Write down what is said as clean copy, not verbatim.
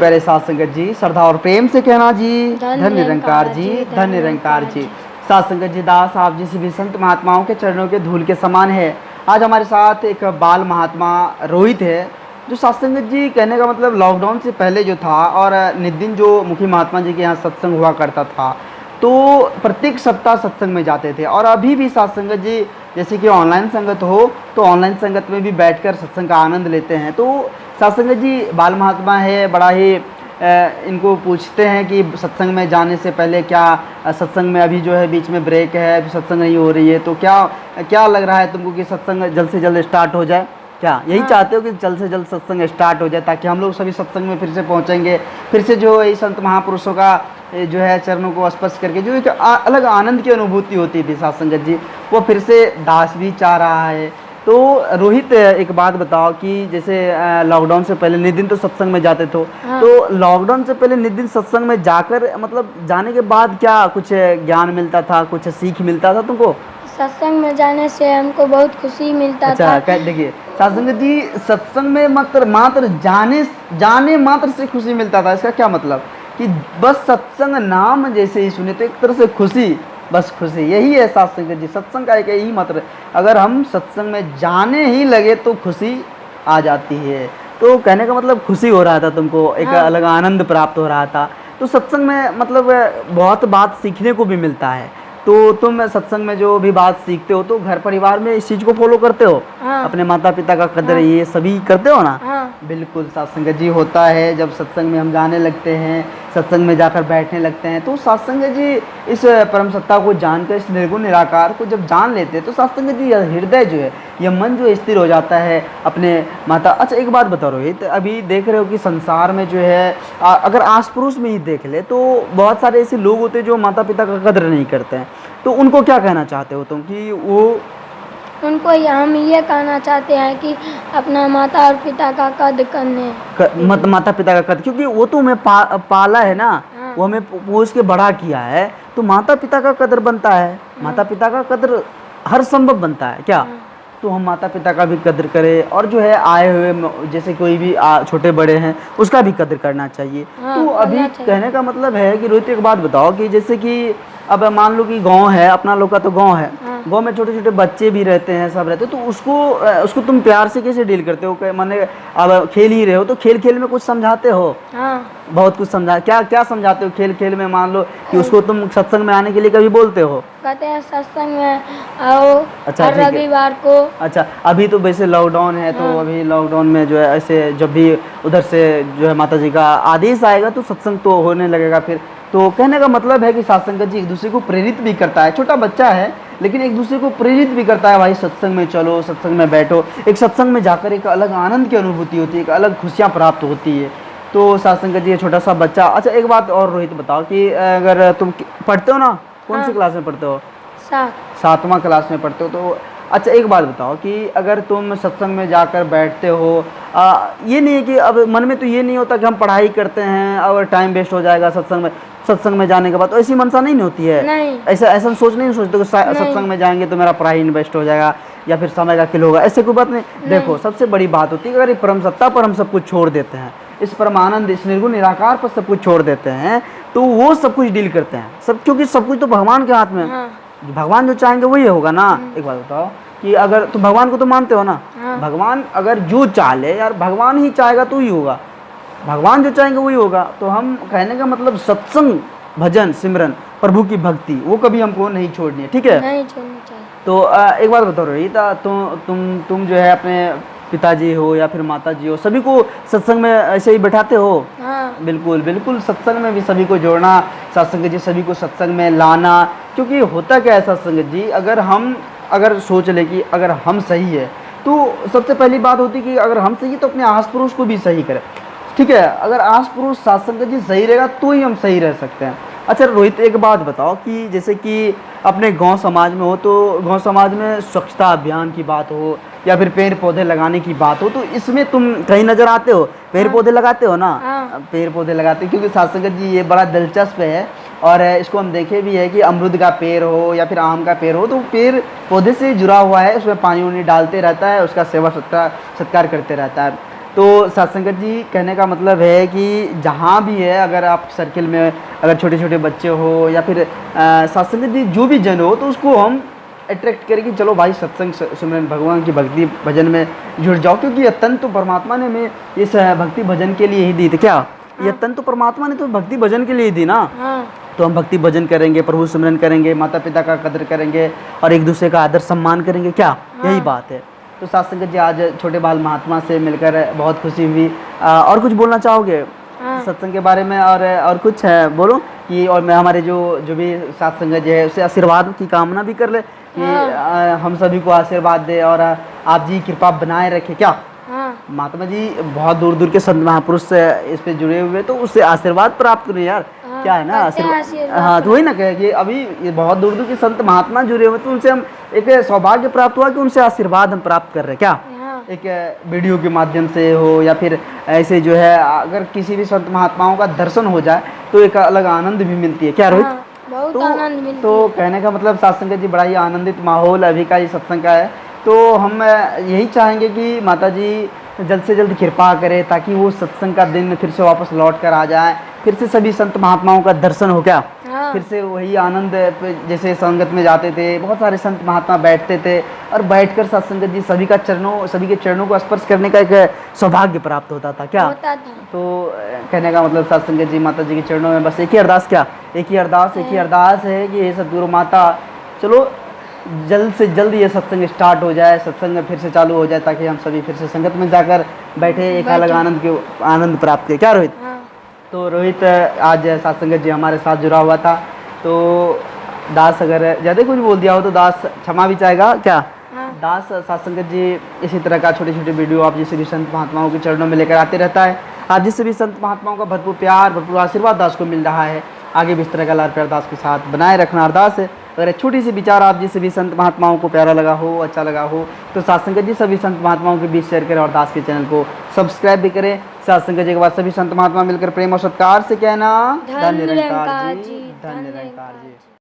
प्यारे साथ संगत जी, श्रद्धा और प्रेम से कहना जी धन्य निरंकार जी, धन्य निरंकार जी। साथ संगत जी, दास आप जिस भी संत महात्माओं के चरणों के धूल के समान है। आज हमारे साथ एक बाल महात्मा रोहित है, जो साथ संगत जी कहने का मतलब लॉकडाउन से पहले जो था और नितिन जो मुखी महात्मा जी के यहाँ सत्संग हुआ करता था, तो प्रत्येक सप्ताह सत्संग में जाते थे। और अभी भी साथ संगत जी जैसे कि ऑनलाइन संगत हो तो ऑनलाइन संगत में भी बैठकर सत्संग का आनंद लेते हैं। तो साथ संगत जी बाल महात्मा है, बड़ा ही इनको पूछते हैं कि सत्संग में जाने से पहले क्या सत्संग में अभी जो है बीच में ब्रेक है, अभी सत्संग नहीं हो रही है, तो क्या क्या लग रहा है तुमको कि सत्संग जल्द से जल्द स्टार्ट हो जाए? क्या यही चाहते हो कि जल्द से जल्द सत्संग स्टार्ट हो जाए, ताकि हम लोग सभी सत्संग में फिर से पहुंचेंगे, फिर से जो है संत महापुरुषों का जो है चरणों को स्पर्श करके जो एक अलग आनंद की अनुभूति होती थी साथ संगत जी, वो फिर से दास भी चाह रहा है। तो रोहित एक बात बताओ कि जैसे लॉकडाउन से पहले नितिन तो सत्संग में जाते थे, तो लॉकडाउन से पहले नितिन सत्संग में जाकर मतलब जाने के बाद क्या कुछ ज्ञान मिलता था, कुछ सीख मिलता था तुमको? सत्संग में जाने से हमको बहुत खुशी मिलता था। अच्छा, देखिए सत्संग जी, सत्संग में मात्र जाने मात्र से खुशी मिलता था। इसका क्या मतलब कि बस सत्संग नाम जैसे ही सुने तो एक तरह से खुशी, बस खुशी, यही है सत्संग जी। सत्संग का एक यही मतलब, अगर हम सत्संग में जाने ही लगे तो खुशी आ जाती है। तो कहने का मतलब खुशी हो रहा था तुमको, एक अलग आनंद प्राप्त हो रहा था। तो सत्संग में मतलब बहुत बात सीखने को भी मिलता है। तो तुम सत्संग में जो भी बात सीखते हो तो घर परिवार में इस चीज को फॉलो करते हो? अपने माता पिता का कदर ये सभी करते हो ना? बिल्कुल सत्संग जी, होता है जब सत्संग में हम जाने लगते हैं, सत्संग में जाकर बैठने लगते हैं, तो सत्संग जी इस परम सत्ता को जानकर, इस निर्गुण निराकार को जब जान लेते हैं तो सत्संग जी हृदय जो है, यह मन जो स्थिर हो जाता है अपने माता। अच्छा एक बात बताओ रोहित, अभी देख रहे हो कि संसार में जो है अगर आस पड़ोस में ही देख ले तो बहुत सारे ऐसे लोग होते हैं जो माता पिता का कदर नहीं करते हैं, तो उनको क्या कहना चाहते हो तुम कि वो? उनको हम ये कहना चाहते हैं कि अपना माता और पिता का कद्र करने माता पिता का कद्र, क्योंकि वो तो हमें पाला है ना, वो हमें पोष के बड़ा किया है, तो माता पिता का कद्र बनता है, माता पिता का कद्र हर संभव बनता है क्या? तो हम माता पिता का भी कद्र करें, और जो है आए हुए जैसे कोई भी छोटे बड़े हैं उसका भी कद्र करना चाहिए। तो अभी कहने का मतलब है कि रोहित एक बात बताओ कि जैसे कि अब मान लो कि गांव है, अपना लोग का तो गांव है, गांव में छोटे छोटे बच्चे भी रहते हैं, सब रहते हैं, तो उसको तुम प्यार से कैसे डील करते हो? माने अब खेल ही रहे हो तो खेल खेल में कुछ समझाते हो? बहुत कुछ समझा, क्या समझाते हो खेल खेल में? मान लो कि उसको तुम सत्संग में आने के लिए कभी बोलते हो? कहते हैं सत्संग में आओ, अच्छा, हर रविवार को। अच्छा, अभी तो वैसे लॉकडाउन है, तो अभी लॉकडाउन में जो है ऐसे जब भी उधर से जो है माता जी का आदेश आएगा तो सत्संग तो होने लगेगा फिर। तो कहने का मतलब है कि सत्संग जी एक दूसरे को प्रेरित भी करता है, छोटा बच्चा है लेकिन एक दूसरे को प्रेरित भी करता है, भाई सत्संग में चलो, सत्संग में बैठो। एक सत्संग में जाकर एक अलग आनंद की अनुभूति होती है, एक अलग खुशियाँ प्राप्त होती है। तो सत्संग जी छोटा सा बच्चा। अच्छा एक बात और रोहित बताओ कि अगर तुम पढ़ते हो ना, कौन सी क्लास में पढ़ते हो? 7वां क्लास में पढ़ते हो। तो अच्छा एक बात बताओ कि अगर तुम सत्संग में जाकर बैठते हो, ये नहीं है कि अब मन में तो ये नहीं होता कि हम पढ़ाई करते हैं और टाइम वेस्ट हो जाएगा सत्संग में जाने के बाद, तो ऐसी मनसा नहीं होती है? नहीं। ऐसा सोचते कि सत्संग में जाएंगे तो मेरा पढ़ाई वेस्ट हो जाएगा या फिर समय का किल होगा, ऐसे कोई बात नहीं। देखो सबसे बड़ी बात होती है कि अगर परम सत्ता पर हम सब कुछ छोड़ देते हैं, इस परमानंद, इस निर्गुण निराकार पर सब कुछ छोड़ देते हैं, तो वो सब कुछ डील करते हैं सब, क्योंकि सब कुछ तो भगवान के हाथ में। भगवान जो चाहेंगे वही होगा ना। एक बात बताओ कि अगर तुम भगवान को तो मानते हो ना, भगवान अगर जो चाहे यार, भगवान ही चाहेगा तो ही होगा, भगवान जो चाहेंगे वही होगा। तो हम कहने का मतलब सत्संग, भजन, सिमरन, प्रभु की भक्ति, वो कभी हमको नहीं छोड़नी है, ठीक है? नहीं छोड़नी चाहिए। तो एक बात बताओ रोहित, तुम जो है अपने पिताजी हो या फिर माता जी हो, सभी को सत्संग में ऐसे ही बैठाते हो? बिल्कुल सत्संग में भी सभी को जोड़ना, सत्संग जी सभी को सत्संग में लाना। क्योंकि होता क्या है सत्संग जी, अगर सोच ले कि अगर हम सही है तो सबसे पहली बात होती है कि अगर हम सही है तो अपने आस पड़ोस को भी सही करें, ठीक है? अगर आस पड़ोस सत्संग जी सही रहेगा तो ही हम सही रह सकते हैं। अच्छा रोहित एक बात बताओ कि जैसे कि अपने गांव समाज में हो, तो गांव समाज में स्वच्छता अभियान की बात हो या फिर पेड़ पौधे लगाने की बात हो, तो इसमें तुम कहीं नजर आते हो? पेड़ पौधे लगाते हो ना? पेड़ पौधे लगाते, क्योंकि सत्संग जी ये बड़ा दिलचस्प है, और इसको हम देखे भी है कि अमरूद का पेड़ हो या फिर आम का पेड़ हो, तो पेड़ पौधे से जुड़ा हुआ है, उसमें पानी वानी डालते रहता है, उसका सेवा सत्कार करते रहता है। तो सत्संगत जी कहने का मतलब है कि जहाँ भी है, अगर आप सर्किल में अगर छोटे छोटे बच्चे हो या फिर सत्संगत जी जो भी जन हो, तो उसको हम अट्रैक्ट करें कि चलो भाई सत्संग सिमरन भगवान की भक्ति भजन में जुड़ जाओ, क्योंकि ये तन तो परमात्मा ने हमें इस भक्ति भजन के लिए ही दी थी। क्या ये तन तो परमात्मा ने तो भक्ति भजन के लिए ही दी ना। हाँ। तो हम भक्ति भजन करेंगे, प्रभु सिमरन करेंगे, माता पिता का कदर करेंगे और एक दूसरे का आदर सम्मान करेंगे। क्या यही बात है। तो साथ संगत जी आज छोटे बाल महात्मा से मिलकर बहुत खुशी हुई। और कुछ बोलना चाहोगे सत्संग के बारे में? और कुछ है बोलो कि और मैं हमारे जो भी साथ संगत जी है उससे आशीर्वाद की कामना भी कर ले कि हम सभी को आशीर्वाद दे और आप जी कृपा बनाए रखे। क्या महात्मा जी बहुत दूर दूर के संत महापुरुष से इस पे जुड़े हुए, तो उससे आशीर्वाद प्राप्त करें यार। क्या है ना आशीर्वाद। हाँ तो वही ना कहे कि अभी ये बहुत दूर दूर के संत महात्मा जुड़े हुए, तो उनसे हम एक सौभाग्य प्राप्त हुआ कि उनसे आशीर्वाद हम प्राप्त कर रहे हैं। क्या एक वीडियो के माध्यम से हो या फिर ऐसे जो है, अगर किसी भी संत महात्माओं का दर्शन हो जाए तो एक अलग आनंद भी मिलती है। क्या रोहित? बहुत आनंद मिलती है। तो कहने का मतलब सत्संग जी बड़ा ही आनंदित माहौल अभी का ये सत्संग का है। तो हम यही चाहेंगे कि माता जी जल्द से जल्द कृपा करे ताकि वो सत्संग का दिन फिर से वापस लौट कर आ जाए, फिर से सभी संत महात्माओं का दर्शन हो। क्या फिर से वही आनंद, जैसे संगत में जाते थे बहुत सारे संत महात्मा बैठते थे और बैठकर सत्संगत जी सभी के चरणों को स्पर्श करने का एक सौभाग्य प्राप्त होता था। क्या होता था। तो कहने का मतलब सत्संगत जी माता जी के चरणों में बस एक ही अरदास है कि हे सद्गुरु माता, चलो जल्द से जल्द ये सत्संग स्टार्ट हो जाए, सत्संग फिर से चालू हो जाए, ताकि हम सभी फिर से संगत में जाकर बैठे एक अलग आनंद प्राप्त करें। क्या रोहित? तो रोहित आज सत्संगत जी हमारे साथ जुड़ा हुआ था। तो दास अगर ज़्यादा कुछ बोल दिया हो तो दास क्षमा भी चाहेगा। क्या दास सत्संगत जी इसी तरह का छोटे छोटे वीडियो आप जिसे भी संत महात्माओं के चरणों में लेकर आते रहता है। आज जिससे भी संत महात्माओं का भरपूर प्यार भरपूर आशीर्वाद दास को मिल रहा है, आगे भी इस तरह का लाल प्यार दास के साथ बनाए रखना अरदास है। अगर एक छोटी सी विचार आप जिससे भी संत महात्माओं को प्यारा लगा हो, अच्छा लगा हो, तो सत्संगत जी सभी संत महात्माओं के बीच शेयर करें और दास के चैनल को सब्सक्राइब भी करें। सत्संगत जी के बाद सभी संत महात्मा मिलकर प्रेम और सत्कार से कहना धन्य निरंकार जी, धन्य निरंकार जी।